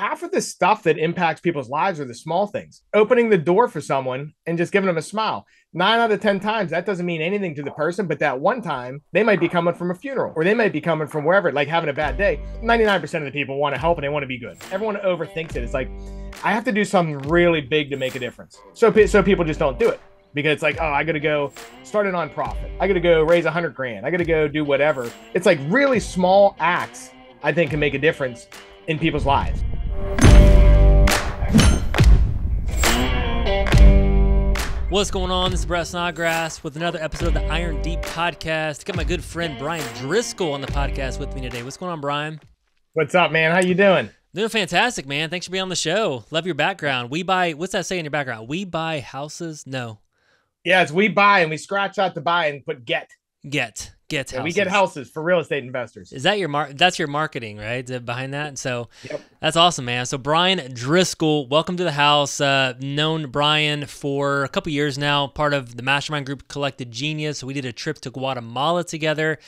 half of the stuff that impacts people's lives are the small things. Opening the door for someone and just giving them a smile. 9 out of 10 times, that doesn't mean anything to the person, but that one time they might be coming from a funeral or they might be coming from wherever, like having a bad day. 99% of the people want to help and they want to be good. Everyone overthinks it. It's like, I have to do something really big to make a difference. So people just don't do it because it's like, oh, I got to go start a nonprofit. I got to go raise 100 grand. I got to go do whatever. It's like really small acts, I think, can make a difference in people's lives. What's going on? This is Brett Snodgrass with another episode of the Iron Deep podcast. Got my good friend Bryan Driscoll on the podcast with me today. What's going on, Bryan? What's up, man? How you doing? Doing fantastic, man. Thanks for being on the show. Love your background. What's that say in your background? We buy houses? No. Yeah, it's we buy and we scratch out the buy and put get. Get houses. Yeah, we get houses for real estate investors. Is that that's your marketing, right? Behind that? So yep. That's awesome, man. So Bryan Driscoll, welcome to the house. Known Bryan for a couple years now, part of the mastermind group Collected Genius. So we did a trip to Guatemala together.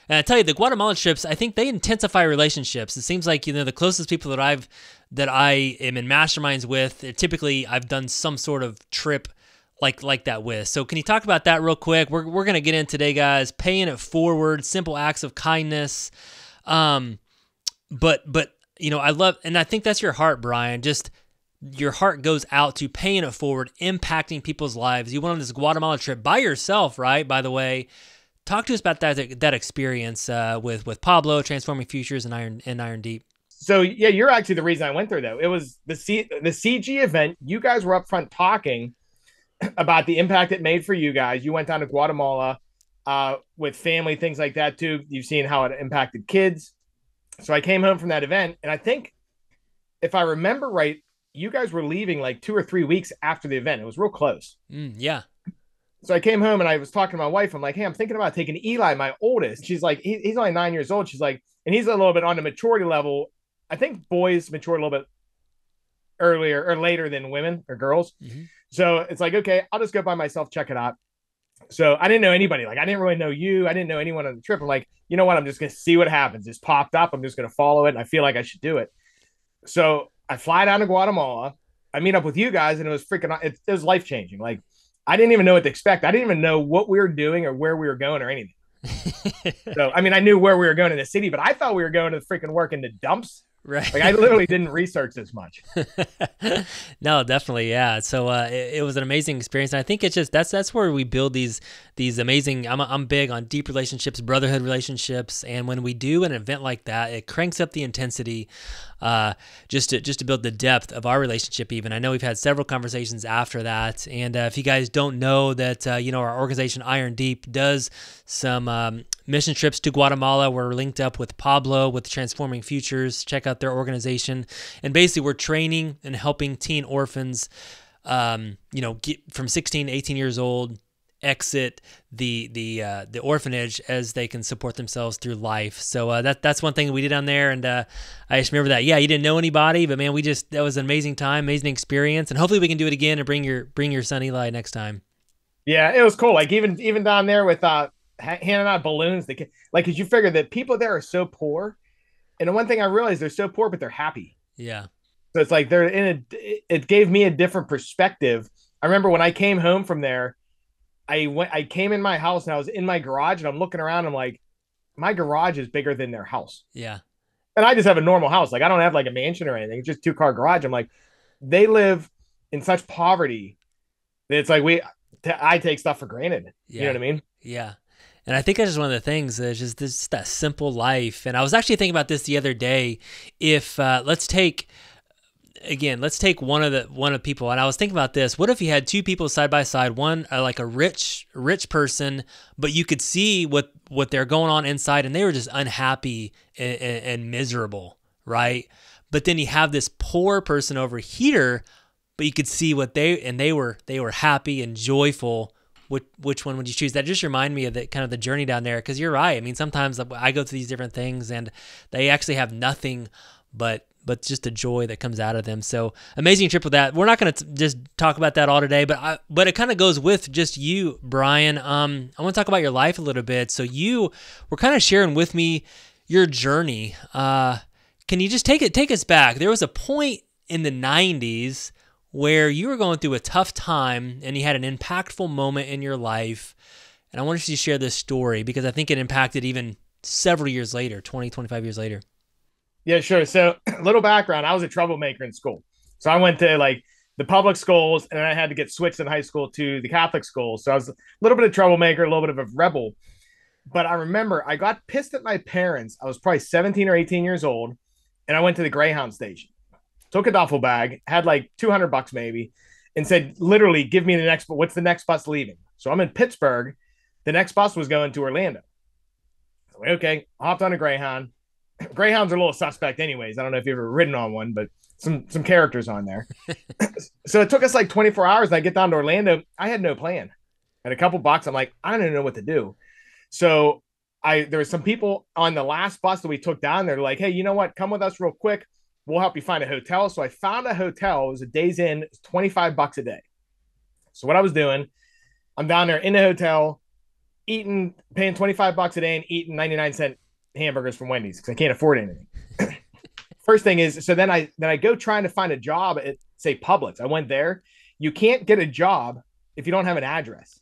And I tell you, the Guatemala trips, I think they intensify relationships. It seems like, the closest people that I am in masterminds with, typically I've done some sort of trip like that with. So can you talk about that real quick? We're going to get in today, guys. Paying it forward, simple acts of kindness. But I love, and I think that's your heart, Bryan. Just your heart goes out to paying it forward, impacting people's lives. You went on this Guatemala trip by yourself, right? By the way, talk to us about that experience with Pablo, Transforming Futures, and Iron Deep. So yeah, you're actually the reason I went there, though. It was the CG event. You guys were up front talking about the impact it made for you guys. You went down to Guatemala with family, things like that too. You've seen how it impacted kids. So I came home from that event, and I think, if I remember right, you guys were leaving like 2 or 3 weeks after the event. It was real close. Yeah. So I came home and I was talking to my wife. I'm like, hey, I'm thinking about taking Eli, my oldest. She's like, he's only 9 years old. She's like, and he's a little bit on the maturity level. I think boys mature a little bit earlier or later than women or girls. Mm-hmm. So it's like, okay, I'll just go by myself, check it out. So I didn't know anybody. Like, I didn't really know you. I didn't know anyone on the trip. I'm like, you know what? I'm just going to see what happens. It's popped up. I'm just going to follow it. And I feel like I should do it. So I fly down to Guatemala. I meet up with you guys, and it was it was life-changing. Like, I didn't even know what to expect. I didn't even know what we were doing or where we were going or anything. So, I mean, I knew where we were going in the city, but I thought we were going to freaking work in the dumps. Right. Like, I literally didn't research this much. No, definitely. Yeah. So it was an amazing experience. And I think it's just, that's where we build these amazing, I'm big on deep relationships, brotherhood relationships. And when we do an event like that, it cranks up the intensity, just to build the depth of our relationship. Even I know we've had several conversations after that. And if you guys don't know that, our organization Iron Deep does some mission trips to Guatemala. We're linked up with Pablo with Transforming Futures. Check out their organization. And basically we're training and helping teen orphans, get from 16 to 18 years old, exit the orphanage as they can support themselves through life. So that's one thing we did on there. And I just remember that. Yeah, you didn't know anybody, but man, that was an amazing time, amazing experience. And hopefully we can do it again and bring your son Eli next time. Yeah, it was cool. Like even down there with handing out balloons, because you figure that people there are so poor, and the one thing I realized, they're so poor but they're happy. Yeah. So it's like it gave me a different perspective. I remember when I came home from there, I came in my house and I was in my garage and I'm looking around. I'm like, my garage is bigger than their house. Yeah. And I just have a normal house. Like, I don't have like a mansion or anything. It's just 2-car garage. I'm like, they live in such poverty that it's like I take stuff for granted. Yeah. You know what I mean? Yeah. And I think that's just one of the things, is just that simple life. And I was actually thinking about this the other day. If let's take one of people, and I was thinking about this. What if you had two people side by side, one like a rich person, but you could see what they're going on inside, and they were just unhappy and miserable, right? But then you have this poor person over here, but you could see they were happy and joyful. Which one would you choose? That just reminded me of the journey down there, because you're right. I mean, sometimes I go through these different things and they actually have nothing but just the joy that comes out of them. So amazing trip with that. We're not going to just talk about that all today, but it kind of goes with just you, Bryan. I want to talk about your life a little bit. So you were kind of sharing with me your journey. Can you just take us back? There was a point in the 90s where you were going through a tough time and you had an impactful moment in your life. And I wanted you to share this story because I think it impacted even several years later, 20, 25 years later. Yeah, sure. So, a little background: I was a troublemaker in school. So I went to like the public schools, and then I had to get switched in high school to the Catholic school. So I was a little bit of troublemaker, a little bit of a rebel. But I remember I got pissed at my parents. I was probably 17 or 18 years old, and I went to the Greyhound station, took a duffel bag, had like $200 maybe, and said, literally, give me the next, what's the next bus leaving? So I'm in Pittsburgh. The next bus was going to Orlando. So, okay, hopped on a Greyhound. Greyhounds are a little suspect anyways. I don't know if you've ever ridden on one, but some characters on there. So it took us like 24 hours. And I get down to Orlando. I had no plan. And a couple bucks, I'm like, I don't even know what to do. So there were some people on the last bus that we took down there. Like, hey, you know what? Come with us real quick. We'll help you find a hotel. So I found a hotel. It was a Days Inn. It's $25 a day. So what I was doing, I'm down there in the hotel, eating, paying $25 a day and eating 99-cent hamburgers from Wendy's because I can't afford anything. First thing is, so then I go trying to find a job at, say, Publix. I went there. You can't get a job if you don't have an address.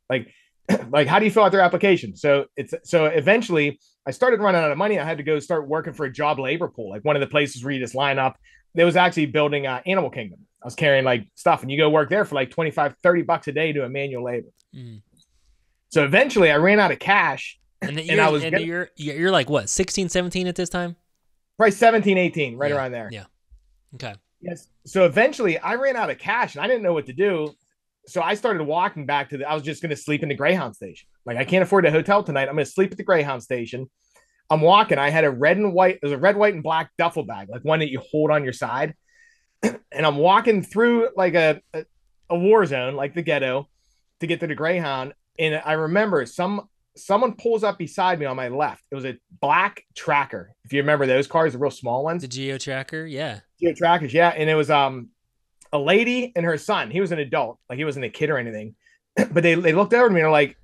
Like how do you fill out their application? So eventually I started running out of money. I had to go start working for a job labor pool, like one of the places where you just line up. They was actually building Animal Kingdom. I was carrying like stuff, and you go work there for like 25, $30 a day doing manual labor. So eventually I ran out of cash. And you're like what, 16, 17 at this time? Probably 17, 18, right around there. Yeah. Okay. Yes. So eventually I ran out of cash and I didn't know what to do. So I started walking back to I was just going to sleep in the Greyhound station. Like, I can't afford a hotel tonight. I'm going to sleep at the Greyhound station. I'm walking. I had a red, white, and black duffel bag, like one that you hold on your side. And I'm walking through like a war zone, like the ghetto, to get to the Greyhound. And I remember someone pulls up beside me on my left. It was a black Tracker. If you remember those cars, the real small ones. The Geo Tracker, yeah. Geo Trackers, yeah. And it was a lady and her son. He was an adult, like he wasn't a kid or anything. But they looked over at me and were like,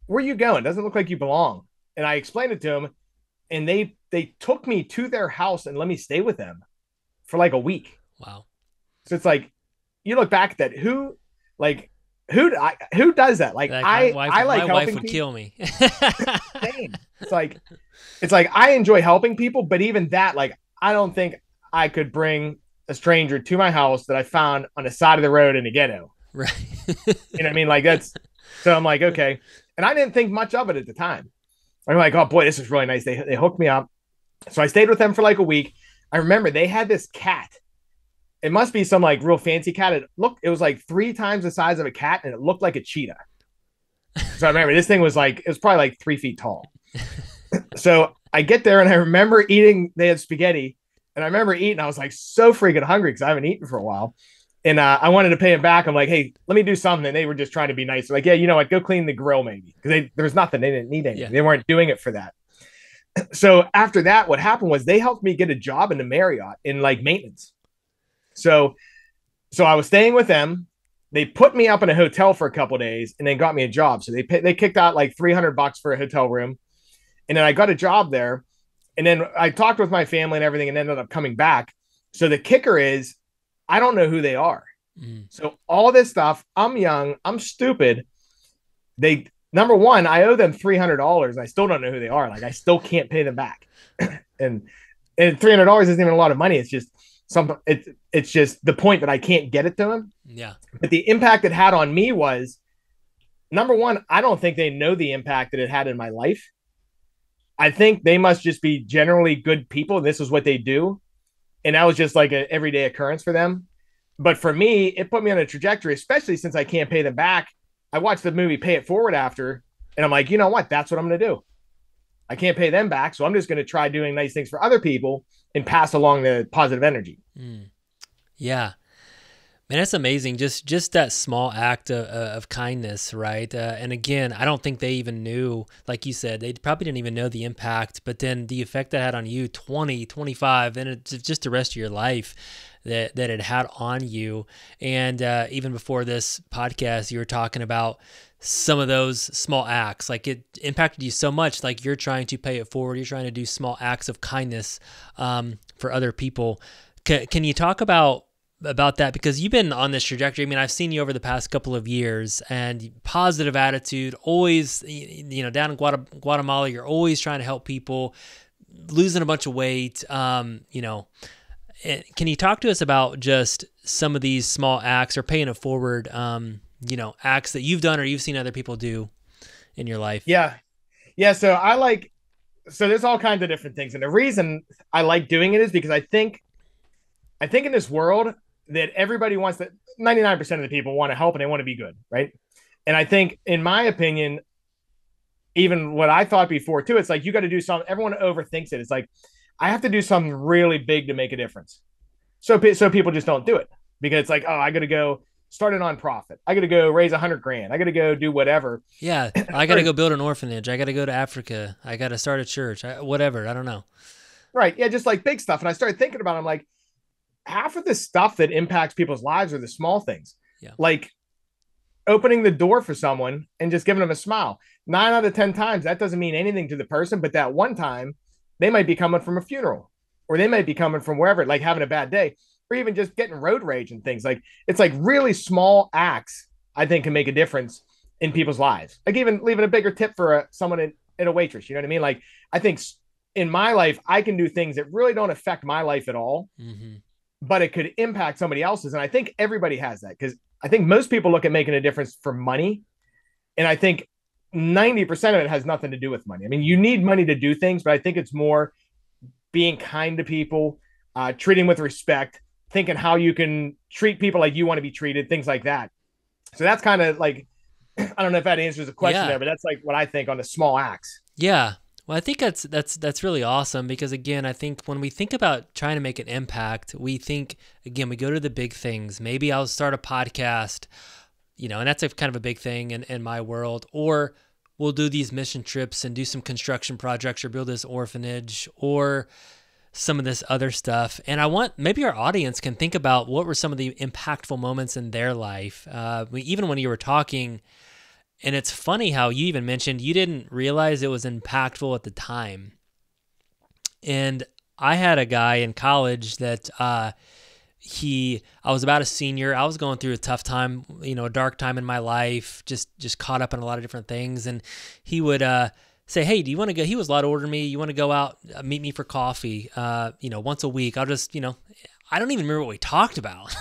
"Where are you going? Doesn't look like you belong." And I explained it to them, and they took me to their house and let me stay with them for like a week. Wow. So it's like, you look back at that, who does that? Like my wife would kill me. It's like I enjoy helping people, but even that, like, I don't think I could bring a stranger to my house that I found on the side of the road in a ghetto. Right. You know what I mean? Like, that's, so I'm like, okay. And I didn't think much of it at the time. I'm like, oh boy, this is really nice. They hooked me up. So I stayed with them for like a week. I remember they had this cat. It must be some like real fancy cat. It was like 3 times the size of a cat, and it looked like a cheetah. So I remember this thing was like, it was probably like 3 feet tall. So I get there and I remember eating, they had spaghetti, and I remember eating. I was like so freaking hungry because I haven't eaten for a while. And I wanted to pay him back. I'm like, hey, let me do something. And they were just trying to be nice. They're like, yeah, you know what? Go clean the grill maybe. Because there was nothing. They didn't need anything. Yeah. They weren't doing it for that. So after that, what happened was they helped me get a job in the Marriott in like maintenance. So I was staying with them. They put me up in a hotel for a couple of days and then got me a job. So they kicked out like $300 for a hotel room. And then I got a job there. And then I talked with my family and everything and ended up coming back. So the kicker is, I don't know who they are. So all this stuff, I'm young, I'm stupid. Number one, I owe them $300 and I still don't know who they are. Like, I still can't pay them back. and $300 isn't even a lot of money. It's just something. It's just the point that I can't get it to them. Yeah. But the impact it had on me was, number one, I don't think they know the impact that it had in my life. I think they must just be generally good people. This is what they do. And that was just like an everyday occurrence for them. But for me, it put me on a trajectory, especially since I can't pay them back. I watched the movie Pay It Forward after, and I'm like, you know what? That's what I'm going to do. I can't pay them back, so I'm just going to try doing nice things for other people and pass along the positive energy. Yeah. Man, that's amazing. Just that small act of kindness, right? And again, I don't think they even knew, like you said, they probably didn't even know the impact, but then the effect that had on you 20, 25, and it's just the rest of your life that it had on you. And even before this podcast, you were talking about some of those small acts, like it impacted you so much, like you're trying to pay it forward. You're trying to do small acts of kindness for other people. Can you talk about that, because you've been on this trajectory? I mean, I've seen you over the past couple of years, and positive attitude, always, down in Guatemala, you're always trying to help people, losing a bunch of weight. Can you talk to us about just some of these small acts or paying it forward, acts that you've done or you've seen other people do in your life? Yeah. Yeah. So there's all kinds of different things. And the reason I like doing it is because I think in this world that everybody wants that 99% of the people want to help and they want to be good. Right. And I think, in my opinion, even what I thought before too, it's like, you got to do something. Everyone overthinks it. It's like, I have to do something really big to make a difference. So people just don't do it, because it's like, oh, I got to go start a nonprofit. I got to go raise 100 grand. I got to go do whatever. Yeah. I got to go build an orphanage. I got to go to Africa. I got to start a church, whatever. I don't know. Right. Yeah. Just like big stuff. And I started thinking about it. I'm like, half of the stuff that impacts people's lives are the small things. Yeah. Like opening the door for someone and just giving them a smile. 9 out of 10 times, that doesn't mean anything to the person, but that one time they might be coming from a funeral, or they might be coming from wherever, like having a bad day, or even just getting road rage and things. Like, it's like really small acts, I think, can make a difference in people's lives. Like even leaving a bigger tip for someone in a waitress. You know what I mean? Like, I think in my life, I can do things that really don't affect my life at all. Mm-hmm. But it could impact somebody else's. And I think everybody has that, because I think most people look at making a difference for money. And I think 90% of it has nothing to do with money. I mean, you need money to do things, but I think it's more being kind to people, treating with respect, thinking how you can treat people like you want to be treated, things like that. So that's kind of like, I don't know if that answers the question there, but that's like what I think on the small acts. Yeah. Well, I think that's really awesome, because again, I think when we think about trying to make an impact, we think, again, we go to the big things. Maybe I'll start a podcast, and that's a kind of a big thing in my world, or we'll do these mission trips and do some construction projects or build this orphanage or some of this other stuff. And I want, maybe our audience can think about what were some of the impactful moments in their life. Even when you were talking, and it's funny how you even mentioned you didn't realize it was impactful at the time. And I had a guy in college that I was about a senior. I was going through a tough time, a dark time in my life, just caught up in a lot of different things. And he would say, hey, do you want to go? He was a lot older than me. You want to go out, meet me for coffee, once a week. I'll just, I don't even remember what we talked about.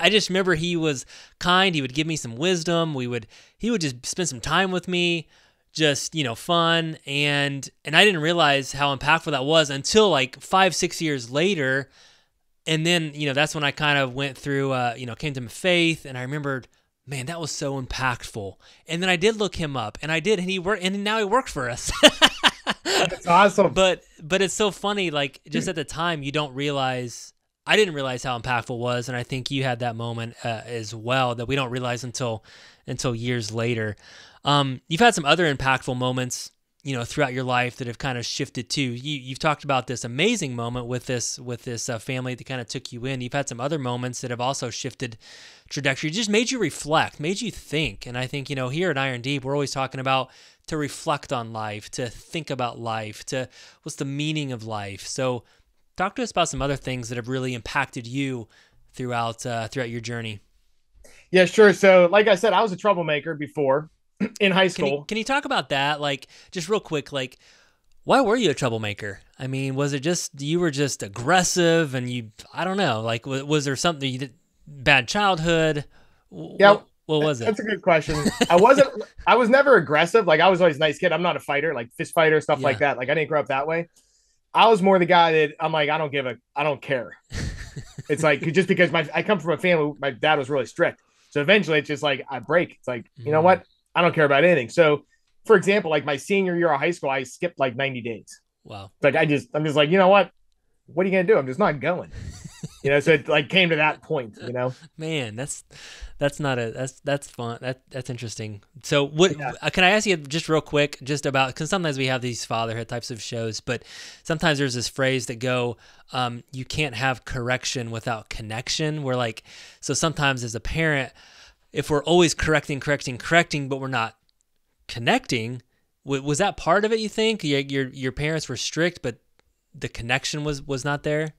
I just remember he was kind. He would give me some wisdom. He would just spend some time with me, just, fun. And I didn't realize how impactful that was until like 5-6 years later. And then, that's when I kind of went through, came to faith, and I remembered, man, that was so impactful. And then I did look him up, and now he works for us. That's awesome. But it's so funny, like, just at the time, you don't realize. I didn't realize how impactful it was, and I think you had that moment as well that we don't realize until years later. You've had some other impactful moments, throughout your life that have kind of shifted too. You've talked about this amazing moment with this family that kind of took you in. You've had some other moments that have also shifted trajectory, just made you reflect, made you think. And I think, here at Iron Deep, we're always talking about to reflect on life, to think about life, to what's the meaning of life. So talk to us about some other things that have really impacted you throughout your journey. Yeah, sure. So like I said, I was a troublemaker before in high school. Can you talk about that? Like, just real quick, like, why were you a troublemaker? I mean, was it just, you were just aggressive and I don't know, like, was there something you did, bad childhood? Yeah. What was it? That's a good question. I was never aggressive. Like, I was always a nice kid. I'm not a fighter, like fist fighter, stuff like that. Like, I didn't grow up that way. I was more the guy that I'm like, I don't care. It's like, just because I come from a family, my dad was really strict. So eventually it's just like, I break. It's like, you know what? I don't care about anything. So for example, like my senior year of high school, I skipped like 90 days. Wow. Like I'm just like, you know what? What are you going to do? I'm just not going. So it like came to that point. Man, that's not a that's fun. That's interesting. So what Yeah. can I ask you just real quick just about, because sometimes we have these fatherhood types of shows, but sometimes there's this phrase that go, you can't have correction without connection. Where like, so sometimes as a parent, if we're always correcting, but we're not connecting, was that part of it? You think your parents were strict, but the connection was not there?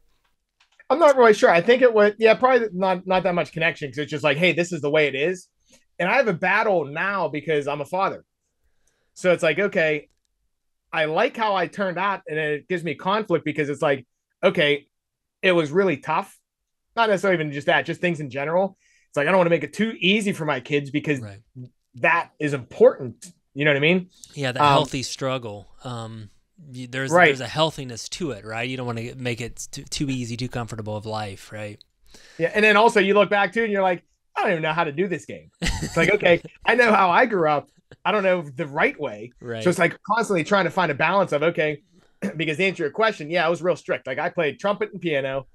I'm not really sure. I think it was, yeah, probably not that much connection because it's just like, hey, this is the way it is. And I have a battle now because I'm a father. So it's like, okay, I like how I turned out, and it gives me conflict because it's like, okay, it was really tough. Not necessarily even just that, just things in general. It's like I don't want to make it too easy for my kids because Right. that is important. You know what I mean? Yeah, the healthy struggle. There's Right. a healthiness to it, right? You don't want to make it too easy, too comfortable of life, right? Yeah. And then also you look back too and you're like, I don't even know how to do this game. It's like, okay, I know how I grew up. I don't know the right way. So Right. it's like constantly trying to find a balance of, okay, because to answer your question, yeah, I was real strict. Like I played trumpet and piano.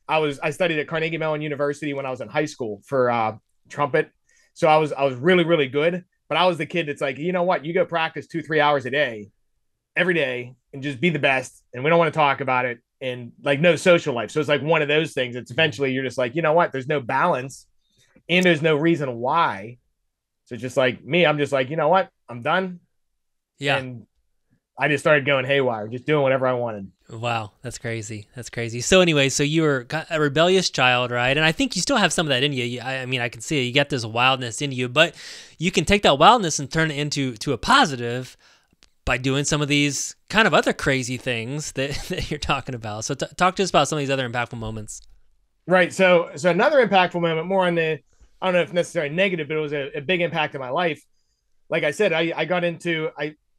I studied at Carnegie Mellon University when I was in high school for trumpet. So I was really, really good. But I was the kid that's like, you know what? You go practice 2, 3 hours a day, every day, and just be the best. And we don't want to talk about it. And like no social life. So it's like one of those things. It's Mhm. eventually you're just like, you know what? There's no balance and there's no reason why. So just like me, I'm just like, you know what? I'm done. Yeah. And I just started going haywire, just doing whatever I wanted. Wow, that's crazy. That's crazy. So anyway, so you were a rebellious child, right? And I think you still have some of that in you. I mean, I can see it. You got this wildness in you, but you can take that wildness and turn it into a positive by doing some of these kind of other crazy things that, that you're talking about. So talk to us about some of these other impactful moments. Right. So another impactful moment, more on the, I don't know if necessarily negative, but it was a big impact in my life. Like I said, I got into,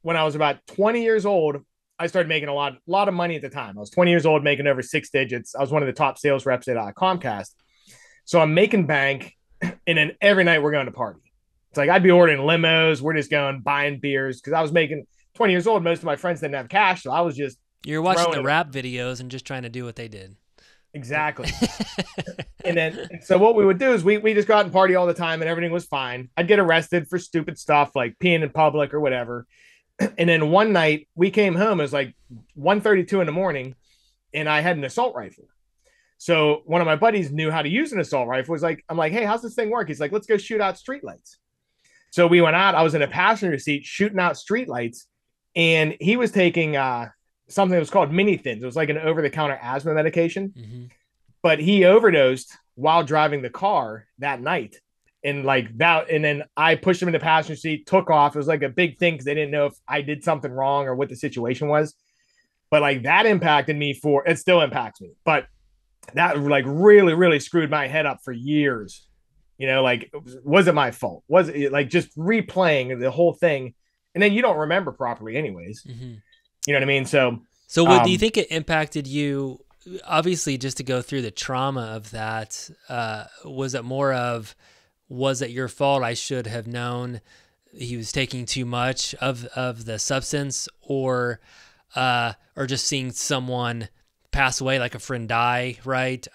when I was about 20 years old, I started making a lot of money at the time. I was 20 years old, making over 6 digits. I was one of the top sales reps at Comcast. So I'm making bank, and then every night we're going to party. It's like I'd be ordering limos. We're just going buying beers because I was making 20 years old. Most of my friends didn't have cash, so I was just You're watching throwing the it. rap videos and just trying to do what they did. Exactly. And then, so what we would do is we just go out and party all the time, and everything was fine. I'd get arrested for stupid stuff like peeing in public or whatever. And then one night we came home. It was like 1:32 in the morning, and I had an assault rifle. So one of my buddies knew how to use an assault rifle. Was like, I'm like, hey, how's this thing work? He's like, let's go shoot out streetlights. So we went out. I was in a passenger seat shooting out streetlights, and he was taking something that was called mini thins. It was like an over-the-counter asthma medication, Hmm. but he overdosed while driving the car that night. And like that, and then I pushed him in the passenger seat, took off. It was like a big thing because they didn't know if I did something wrong or what the situation was. But like that impacted me for it still impacts me. But that like really, really screwed my head up for years. Like was it my fault? Was it like just replaying the whole thing? And then you don't remember properly anyways. Hmm. You know what I mean? So So what do you um think it impacted you? Obviously, just to go through the trauma of that, was it more of, was it your fault? I should have known he was taking too much of the substance, or just seeing someone pass away, like a friend die, right?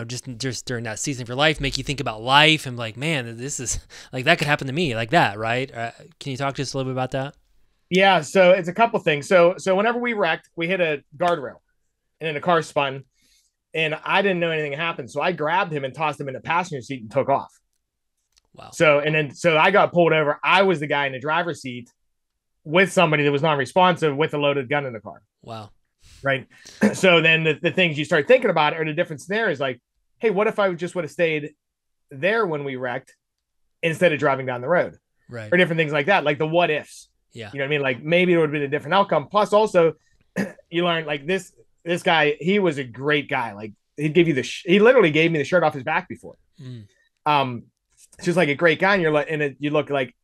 Just during that season of your life, make you think about life and like, man, this is like that could happen to me, like that, right? Can you talk to us a little bit about that? yeah, so it's a couple things. So whenever we wrecked, we hit a guardrail and then the car spun and I didn't know anything happened. So I grabbed him and tossed him in the passenger seat and took off. Wow. So I got pulled over. I was the guy in the driver's seat with somebody that was non-responsive with a loaded gun in the car. Wow. Right. So then the things you start thinking about are the different scenarios like, hey, what if I just would have stayed there when we wrecked instead of driving down the road? Right. Or different things like that, like the what ifs. Yeah. You know what I mean? Like maybe it would have been a different outcome. Plus, also, you learn like this guy, he was a great guy. Like he'd give you he literally gave me the shirt off his back before. Mm. Just like a great guy, and you're like, and you look like,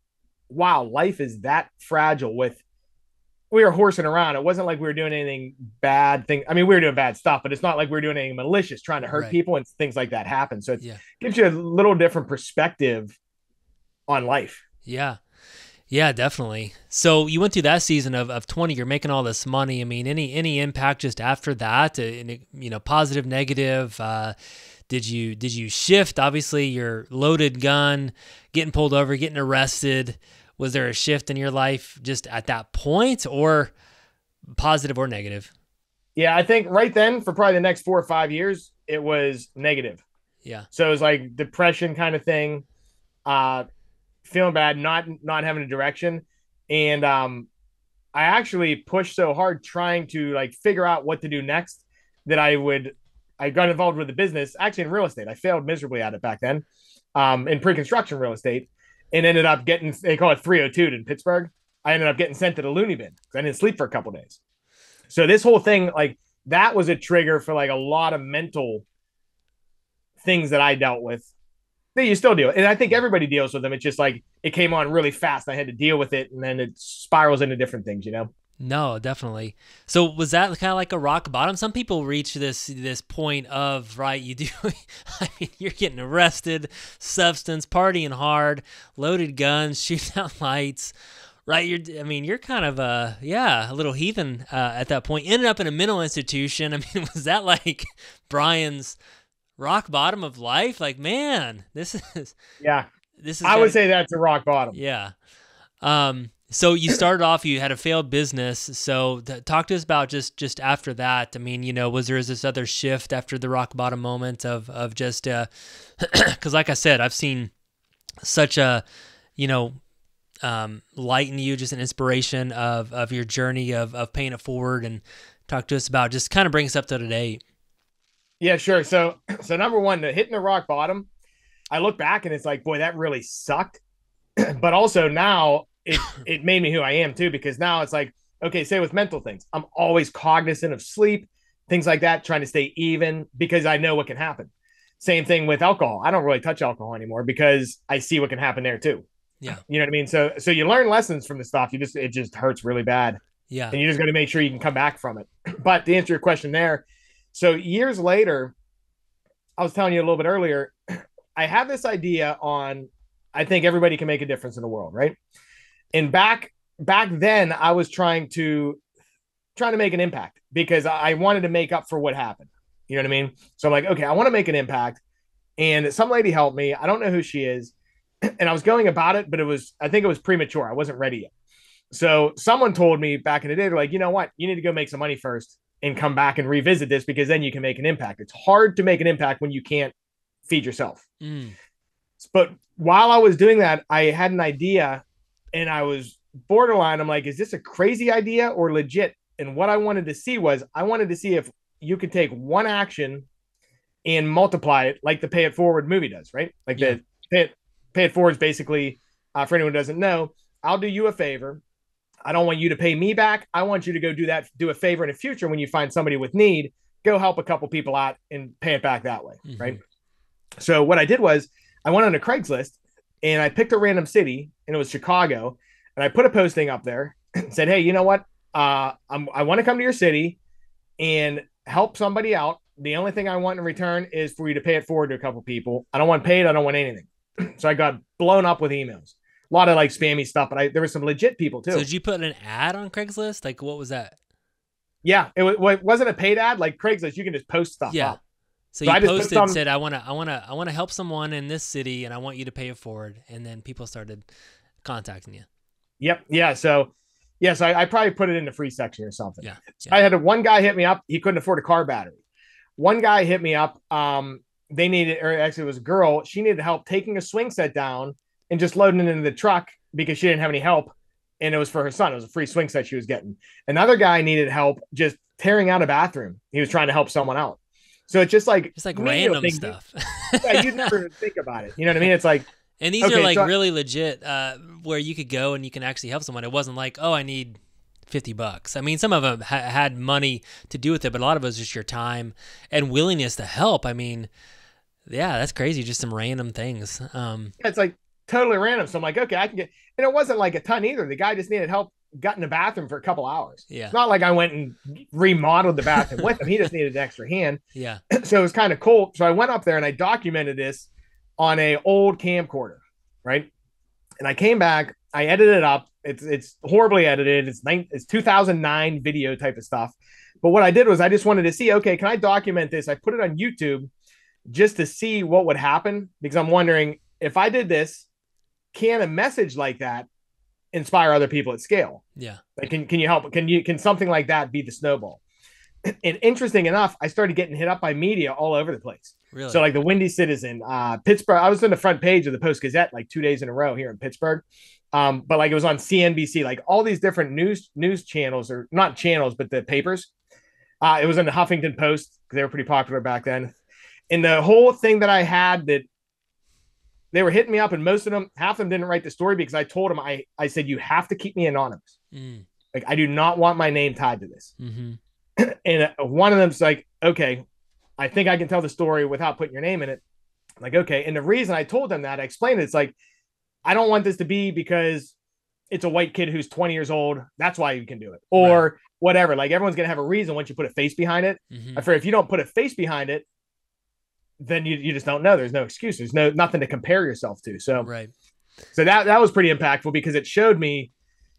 wow, life is that fragile. We were horsing around. It wasn't like we were doing anything bad thing. I mean, we were doing bad stuff, but it's not like we were doing anything malicious, trying to hurt Right. people and things like that happen. So it Yeah. gives you a little different perspective on life. Yeah. Yeah, definitely. So you went through that season of 20, you're making all this money. I mean, any impact just after that, positive, negative, did you shift? Obviously, your loaded gun, getting pulled over, getting arrested. Was there a shift in your life just at that point, or positive or negative? Yeah, I think right then for probably the next 4 or 5 years, it was negative. Yeah. So it was like depression kind of thing, uh, feeling bad, not having a direction, and I actually pushed so hard trying to like figure out what to do next that I got involved with the business actually in real estate. I failed miserably at it back then, in pre-construction real estate, and ended up getting, they call it 302 in Pittsburgh. I ended up getting sent to the loony bin because I didn't sleep for a couple days. So this whole thing, like that was a trigger for like a lot of mental things that I dealt with that you still deal with. And I think everybody deals with them. It's just like it came on really fast. I had to deal with it, and then it spirals into different things, you know? No, definitely. So was that kind of like a rock bottom? Some people reach this point of, right, you do, I mean, you're getting arrested, substance, partying hard, loaded guns, shooting out lights, right? You're kind of a little heathen at that point. Ended up in a mental institution. I mean, was that like Bryan's rock bottom of life? Like, man, Yeah. this is I would say that's a rock bottom. yeah. So you started off, you had a failed business. So talk to us about just after that. I mean, was there this other shift after the rock bottom moment of just, cause like I said, I've seen such a, light in you, just an inspiration of your journey of paying it forward, and talk to us about, just kind of bring us up to date. Yeah, sure. So number one, hitting the rock bottom, I look back and it's like, boy, that really sucked. But also now it made me who I am too, because now it's like, okay, say with mental things, I'm always cognizant of sleep, things like that, trying to stay even because I know what can happen. Same thing with alcohol. I don't really touch alcohol anymore because I see what can happen there too. Yeah. You know what I mean? So you learn lessons from the stuff. It just hurts really bad. Yeah. And you just got to make sure you can come back from it. But to answer your question there, so years later, I was telling you a little bit earlier, I have this idea on, I think everybody can make a difference in the world, right? And back then, I was trying to make an impact because I wanted to make up for what happened. You know what I mean? So I'm like, okay, I want to make an impact. And some lady helped me. I don't know who she is. And I was going about it, but I think it was premature. I wasn't ready yet. So someone told me back in the day, they're like, you know what? You need to go make some money first and come back and revisit this, because then you can make an impact. It's hard to make an impact when you can't feed yourself. But while I was doing that, I had an idea, and I was borderline. I'm like, is this a crazy idea or legit? And what I wanted to see if you could take one action and multiply it like the Pay It Forward movie does, right? Like the Pay It Forward is basically, for anyone who doesn't know, I'll do you a favor. I don't want you to pay me back. I want you to go do a favor in the future. When you find somebody with need, go help a couple people out and pay it back that way. Right. So what I did was I went on a Craigslist and I picked a random city, and it was Chicago. And I put a posting up there and said, hey, you know what? I want to come to your city and help somebody out. The only thing I want in return is for you to pay it forward to a couple people. I don't want paid. I don't want anything. So I got blown up with emails. A lot of like spammy stuff, but there were some legit people too. So did you put an ad on Craigslist? Like, what was that? Yeah, it wasn't a paid ad like Craigslist. You can just post stuff up. So you posted and said, I want to help someone in this city, and I want you to pay it forward. And then people started contacting you. Yep. Yeah. So I probably put it in the free section or something. Yeah. So I had one guy hit me up. He couldn't afford a car battery. One guy hit me up. They needed, or actually it was a girl. She needed help taking a swing set down and just loading it into the truck because she didn't have any help. And it was for her son. It was a free swing set she was getting. Another guy needed help just tearing out a bathroom. He was trying to help someone out. So it's just like random stuff. Yeah, you'd never think about it. You know what I mean? It's like, and these are like really legit, where you could go and you can actually help someone. It wasn't like, oh, I need $50. I mean, some of them had money to do with it, but a lot of it was just your time and willingness to help. I mean, yeah, that's crazy. Just some random things. It's like totally random. So I'm like, okay, I can get, and it wasn't like a ton either. The guy just needed help, got in the bathroom for a couple hours. Yeah. It's not like I went and remodeled the bathroom with him. He just needed an extra hand. Yeah. So it was kind of cool. So I went up there and I documented this on a old camcorder, right? And I came back I edited it up. It's horribly edited. It's 2009 video type of stuff. But what I did was I just wanted to see, okay, can I document this? I put it on YouTube just to see what would happen because I'm wondering if I did this, can a message like that inspire other people at scale? Yeah. Like, can you help? Can something like that be the snowball? And interesting enough, I started getting hit up by media all over the place. Really? So like the Windy Citizen, Pittsburgh. I was on the front page of the Post Gazette like 2 days in a row here in Pittsburgh. But like it was on CNBC, like all these different news channels, or not channels, but the papers. It was in the Huffington Post because they were pretty popular back then. And the whole thing that I had that they were hitting me up, and most of them, half of them didn't write the story because I told them I said you have to keep me anonymous. Like I do not want my name tied to this. Mm-hmm. And one of them's like, okay, I think I can tell the story without putting your name in it. I'm like, okay. And the reason I told them that, I explained it, it's like, I don't want this to be because it's a white kid who's 20 years old. That's why you can do it. Or right. Whatever. Like everyone's going to have a reason once you put a face behind it. Mm-hmm. I fear if you don't put a face behind it, then you just don't know. There's no excuse. There's nothing to compare yourself to. So, right. So that was pretty impactful because it showed me,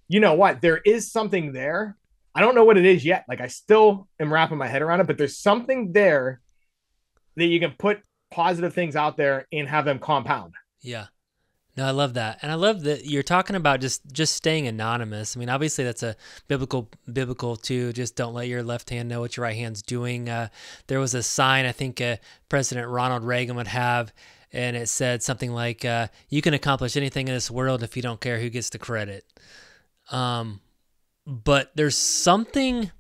you know what, there is something there. I don't know what it is yet. Like I still am wrapping my head around it, but there's something there that you can put positive things out there and have them compound. Yeah. No, I love that. And I love that you're talking about just staying anonymous. I mean, obviously that's a biblical too. Just don't let your left hand know what your right hand's doing. There was a sign I think President Ronald Reagan would have, and it said something like, you can accomplish anything in this world if you don't care who gets the credit. But there's something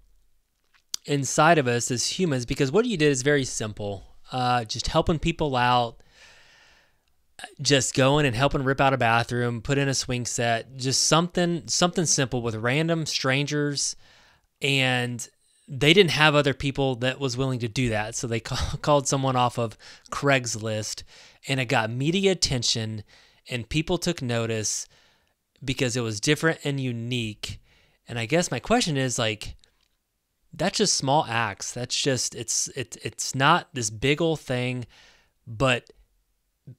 inside of us as humans, because what you did is very simple. Just helping people out, just going and helping rip out a bathroom, put in a swing set, just something simple with random strangers. And they didn't have other people that was willing to do that. So they called someone off of Craigslist, and it got media attention and people took notice because it was different and unique. And I guess my question is like, that's just small acts. That's just, it's not this big old thing, but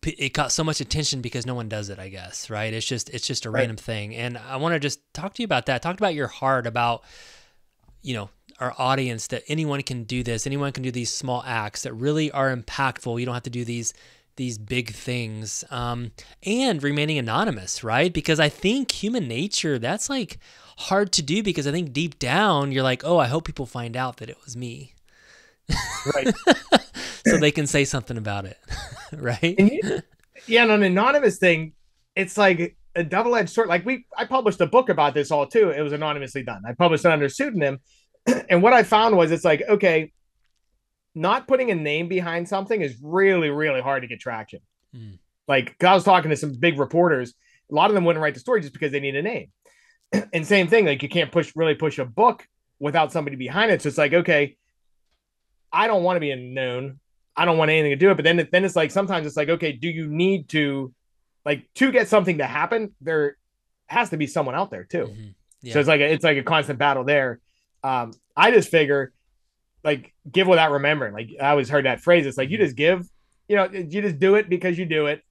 it got so much attention because no one does it, I guess, right? It's just a random thing. And I want to just talk to you about that. Talk about your heart about, our audience, that anyone can do this. Anyone can do these small acts that really are impactful. You don't have to do these big things, and remaining anonymous, right? Because I think human nature, that's like hard to do, because I think deep down you're like, oh, I hope people find out that it was me. Right. So they can say something about it. Right. And and on an anonymous thing, it's like a double-edged sword. Like I published a book about this all too. It was anonymously done. I published it under pseudonym. And what I found was it's like, okay, not putting a name behind something is really, really hard to get traction. Like, cause I was talking to some big reporters, a lot of them wouldn't write the story just because they need a name. And same thing, like you can't really push a book without somebody behind it. So it's like, okay, I don't want to be known. I don't want anything to do it. But then it's like, sometimes it's like, okay, do you need to, like, to get something to happen, there has to be someone out there too. Mm-hmm. Yeah. So it's like a constant battle there. I just figure, like, give without remembering. Like, I always heard that phrase. It's like, you just give, you just do it because you do it.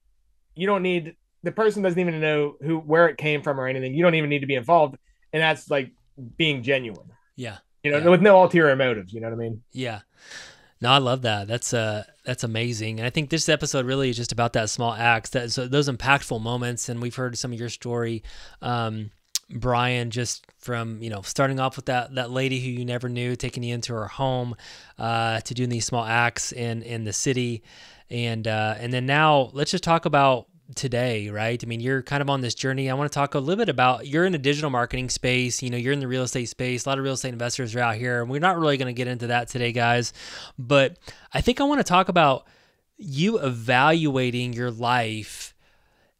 You don't need, the person doesn't even know where it came from or anything. You don't even need to be involved. And that's like being genuine. Yeah. With no ulterior motives. You know what I mean? Yeah. No, I love that. That's amazing. And I think this episode really is just about that small acts, those impactful moments. And we've heard some of your story, Bryan, just from, starting off with that lady who you never knew, taking you into her home, to doing these small acts in the city. And then now let's just talk about today, right? I mean, you're kind of on this journey. I want to talk a little bit about, you're in a digital marketing space, you're in the real estate space. A lot of real estate investors are out here, and we're not really going to get into that today, guys. But I think I want to talk about you evaluating your life,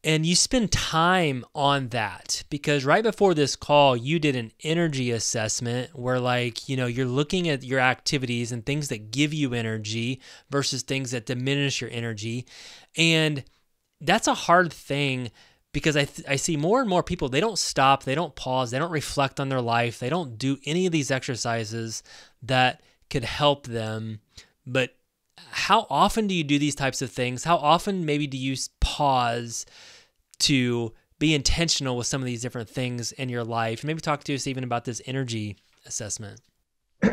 and you spend time on that, because right before this call, you did an energy assessment where, like, you're looking at your activities and things that give you energy versus things that diminish your energy. And that's a hard thing, because I see more and more people, they don't stop, they don't pause, they don't reflect on their life, they don't do any of these exercises that could help them. But how often do you do these types of things? How often maybe do you pause to be intentional with some of these different things in your life. Maybe talk to us even about this energy assessment.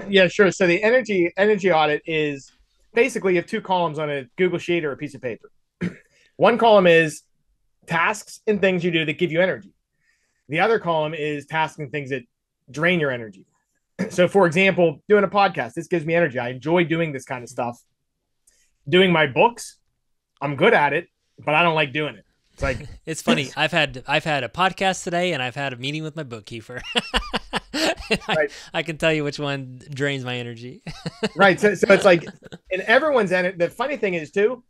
Yeah, sure. So the energy audit is basically you have two columns on a Google sheet or a piece of paper. One column is tasks and things you do that give you energy. The other column is tasks and things that drain your energy. So, for example, doing a podcast, this gives me energy. I enjoy doing this kind of stuff. Doing my books, I'm good at it, but I don't like doing it. It's like it's funny. I've had a podcast today, and I've had a meeting with my bookkeeper. Right. I can tell you which one drains my energy. Right. So it's like, and everyone's energy. The funny thing is too,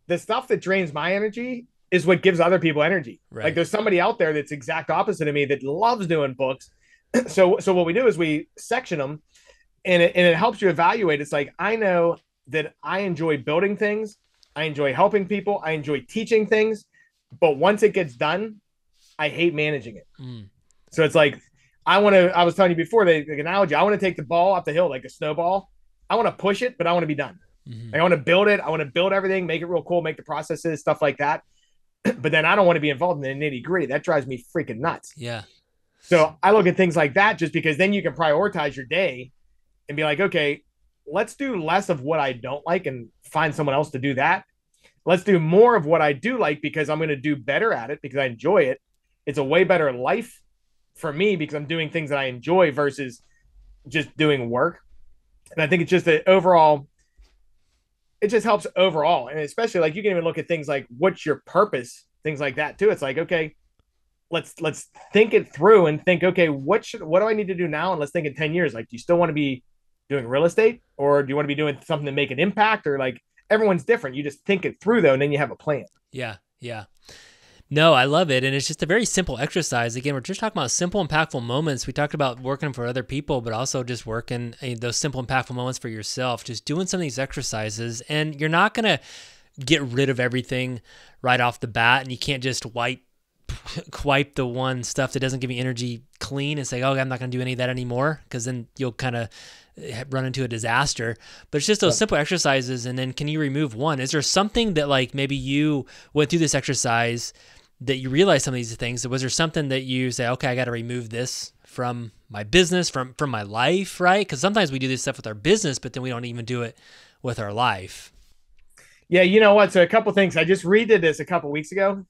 the stuff that drains my energy is what gives other people energy. Right. Like there's somebody out there that's exact opposite of me that loves doing books. So what we do is we section them, and it helps you evaluate. It's like, I know that I enjoy building things. I enjoy helping people. I enjoy teaching things. But once it gets done, I hate managing it. So it's like, I was telling you before, the analogy, I want to take the ball up the hill like a snowball. I want to push it, but I want to be done. Like, I want to build it. I want to build everything, make it real cool, make the processes, stuff like that. But then I don't want to be involved in the nitty gritty. That drives me freaking nuts. Yeah. So I look at things like that just because then you can prioritize your day and be like, okay, let's do less of what I don't like and find someone else to do that. Let's do more of what I do like because I'm going to do better at it because I enjoy it. It's a way better life for me because I'm doing things that I enjoy versus just doing work. And I think it's just that overall, it just helps overall. And especially like you can even look at things like what's your purpose, things like that too. It's like, okay, let's think it through and think, okay, what do I need to do now? And let's think in 10 years. Like, do you still want to be doing real estate or do you want to be doing something to make an impact? Or like everyone's different. You just think it through though, and then you have a plan. Yeah. Yeah. No, I love it. And it's just a very simple exercise. Again, we're just talking about simple, impactful moments. We talked about working for other people, but also just working those simple, impactful moments for yourself, just doing some of these exercises. And you're not going to get rid of everything right off the bat. And you can't just wipe the one stuff that doesn't give you energy clean and say, oh, I'm not going to do any of that anymore. Because then you'll kind of run into a disaster. But it's just those simple exercises. And then can you remove one? Is there something that like maybe you went through this exercise that you realize some of these things? Was there something that you say, okay, I got to remove this from my business, from my life, right? Because sometimes we do this stuff with our business, but then we don't even do it with our life. Yeah, you know what? So a couple things. I just redid this a couple weeks ago.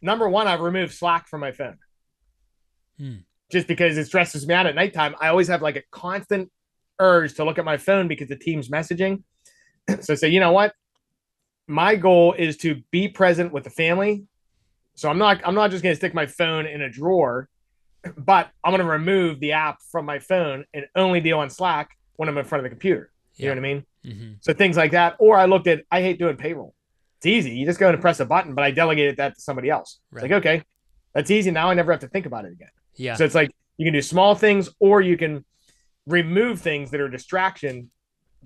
Number one, I've removed Slack from my phone. Just because it stresses me out at nighttime. I always have like a constant urge to look at my phone because the team's messaging. So say, you know what? My goal is to be present with the family. So I'm not just going to stick my phone in a drawer, but I'm going to remove the app from my phone and only be on Slack when I'm in front of the computer. You know what I mean? Mm-hmm. So things like that. Or I hate doing payroll. It's easy. You just go and press a button, but I delegated that to somebody else. Right. It's like, okay, that's easy. Now I never have to think about it again. Yeah. So it's like you can do small things or you can remove things that are distraction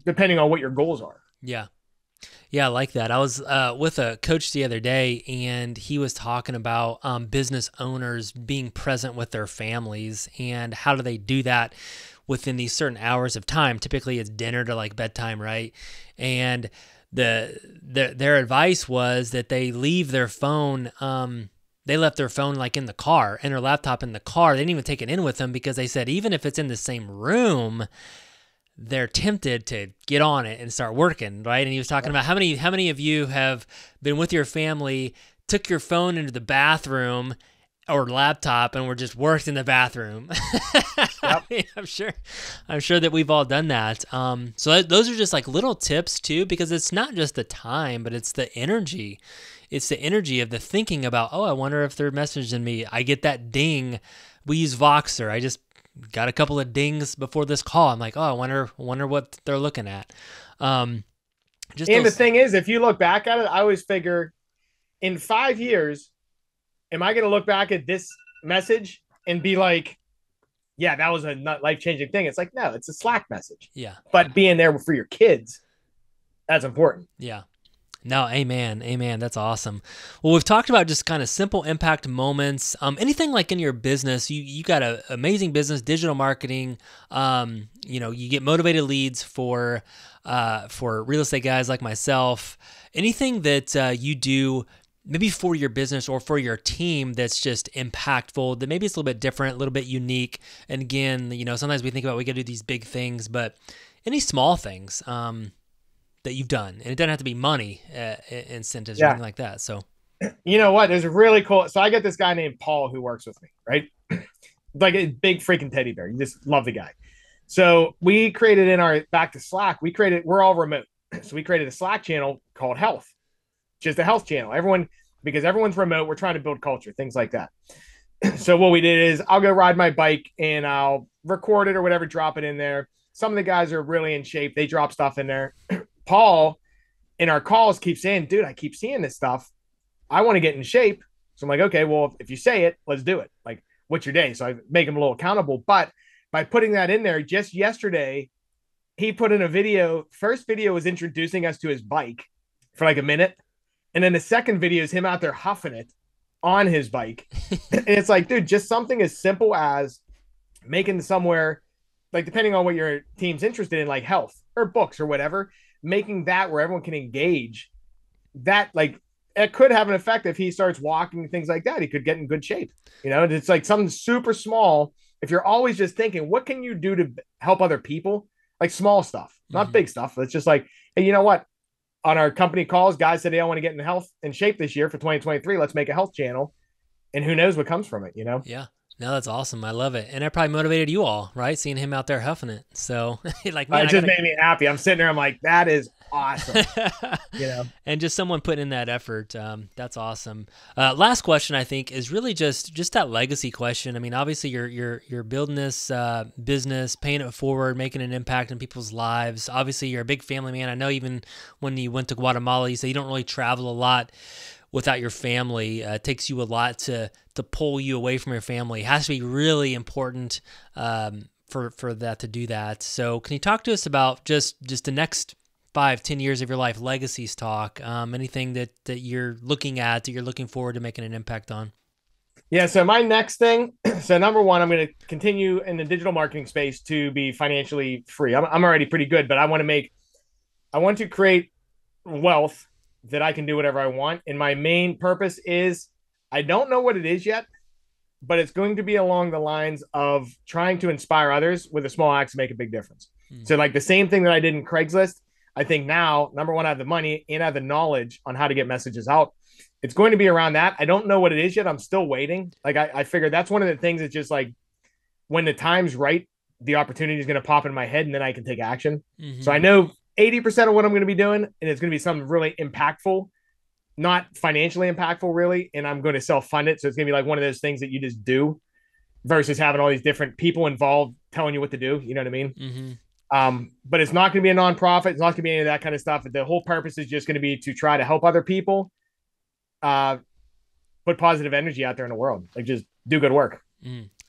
depending on what your goals are. Yeah. Yeah, I like that. I was with a coach the other day, and he was talking about business owners being present with their families and how do they do that within these certain hours of time. Typically, it's dinner to like bedtime, right? And their advice was that they leave their phone. They left their phone like in the car and their laptop in the car. They didn't even take it in with them because they said even if it's in the same room, they're tempted to get on it and start working, right? And he was talking about how many of you have been with your family, took your phone into the bathroom or laptop, and were just worked in the bathroom. Yep. I'm sure that we've all done that. So those are just like little tips too, because it's not just the time, but it's the energy. It's the energy of the thinking about, oh, I wonder if they're messaging me. I get that ding. We use Voxer. I just got a couple of dings before this call. I'm like, oh, I wonder what they're looking at. The thing is, if you look back at it, I always figure in 5 years, am I going to look back at this message and be like, yeah, that was a life-changing thing? It's like, no, it's a Slack message. Yeah. But being there for your kids, that's important. Yeah. No, amen. That's awesome. Well, we've talked about just kind of simple impact moments. Anything like in your business, you got an amazing business, digital marketing. You get motivated leads for real estate guys like myself. Anything that you do maybe for your business or for your team that's just impactful, that maybe it's a little bit different, a little bit unique. And again, sometimes we think about we got to do these big things, but any small things that you've done, and it doesn't have to be money incentives or anything like that. So, you know what? There's a really cool. So I got this guy named Paul who works with me, right? Like a big freaking teddy bear. You just love the guy. So we created in our back to Slack. We're all remote. So we created a Slack channel called Health, just a health channel. Because everyone's remote, we're trying to build culture, things like that. So what we did is I'll go ride my bike and I'll record it or whatever, drop it in there. Some of the guys are really in shape. They drop stuff in there. Paul in our calls keeps saying, dude, I keep seeing this stuff. I want to get in shape. So I'm like, okay, well, if you say it, let's do it. Like, what's your day? So I make him a little accountable. But by putting that in there, just yesterday, he put in a video. First video was introducing us to his bike for like a minute. And then the second video is him out there huffing it on his bike. And it's like, dude, just something as simple as making somewhere, like depending on what your team's interested in, like health or books or whatever, making that where everyone can engage, that like it could have an effect if he starts walking, things like that. He could get in good shape. It's like something super small. If you're always just thinking, what can you do to help other people? Like small stuff, not big stuff. It's just like, hey, you know what? On our company calls, guys said, hey, I want to get in health and shape this year for 2023. Let's make a health channel. And who knows what comes from it, Yeah. No, that's awesome. I love it. And that probably motivated you all, right? Seeing him out there huffing it. So like, man, it just made me happy. I'm sitting there. I'm like, that is awesome. And just someone putting in that effort. That's awesome. Last question, I think, is really just that legacy question. I mean, obviously you're building this business, paying it forward, making an impact in people's lives. Obviously you're a big family man. I know even when you went to Guatemala, you said you don't really travel a lot without your family. It takes you a lot to pull you away from your family. It has to be really important for that to do that. So can you talk to us about just the next 5-10 years of your life, legacies talk, anything that you're looking at, that you're looking forward to making an impact on? Yeah. So my next thing, so number one, I'm going to continue in the digital marketing space to be financially free. I'm already pretty good, but I want to create wealth that I can do whatever I want. And my main purpose is, I don't know what it is yet, but it's going to be along the lines of trying to inspire others with a small act to make a big difference. So like the same thing that I did in Craigslist, I think now, number one, I have the money and I have the knowledge on how to get messages out. It's going to be around that. I don't know what it is yet. I'm still waiting. Like I figured that's one of the things that's just like, when the time's right, the opportunity is going to pop in my head and then I can take action. So I know 80% of what I'm going to be doing, and it's going to be something really impactful, not financially impactful really. And I'm going to self-fund it. So it's going to be like one of those things that you just do versus having all these different people involved telling you what to do. You know what I mean? But it's not going to be a nonprofit. It's not going to be any of that kind of stuff. The whole purpose is just going to be to try to help other people, put positive energy out there in the world. Like just do good work.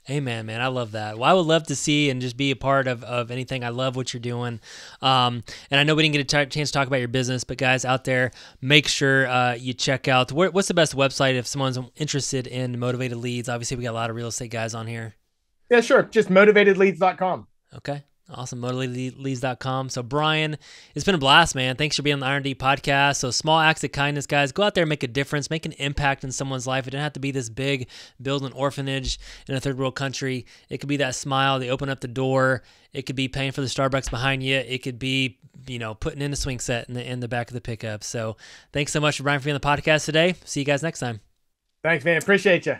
Amen, man. I love that. Well, I would love to see and just be a part of anything. I love what you're doing. And I know we didn't get a chance to talk about your business, but guys out there, make sure you check out, what's the best website if someone's interested in motivated leads? Obviously, we got a lot of real estate guys on here. Yeah, sure. Just motivatedleads.com. Okay. Awesome. MotivatedLeads.com. So Bryan, it's been a blast, man. Thanks for being on the R&D podcast. So small acts of kindness, guys. Go out there and make a difference, make an impact in someone's life. It doesn't have to be this big, build an orphanage in a third world country. It could be that smile. They open up the door. It could be paying for the Starbucks behind you. It could be, putting in a swing set in the back of the pickup. So thanks so much, Bryan, for being on the podcast today. See you guys next time. Thanks, man. Appreciate you.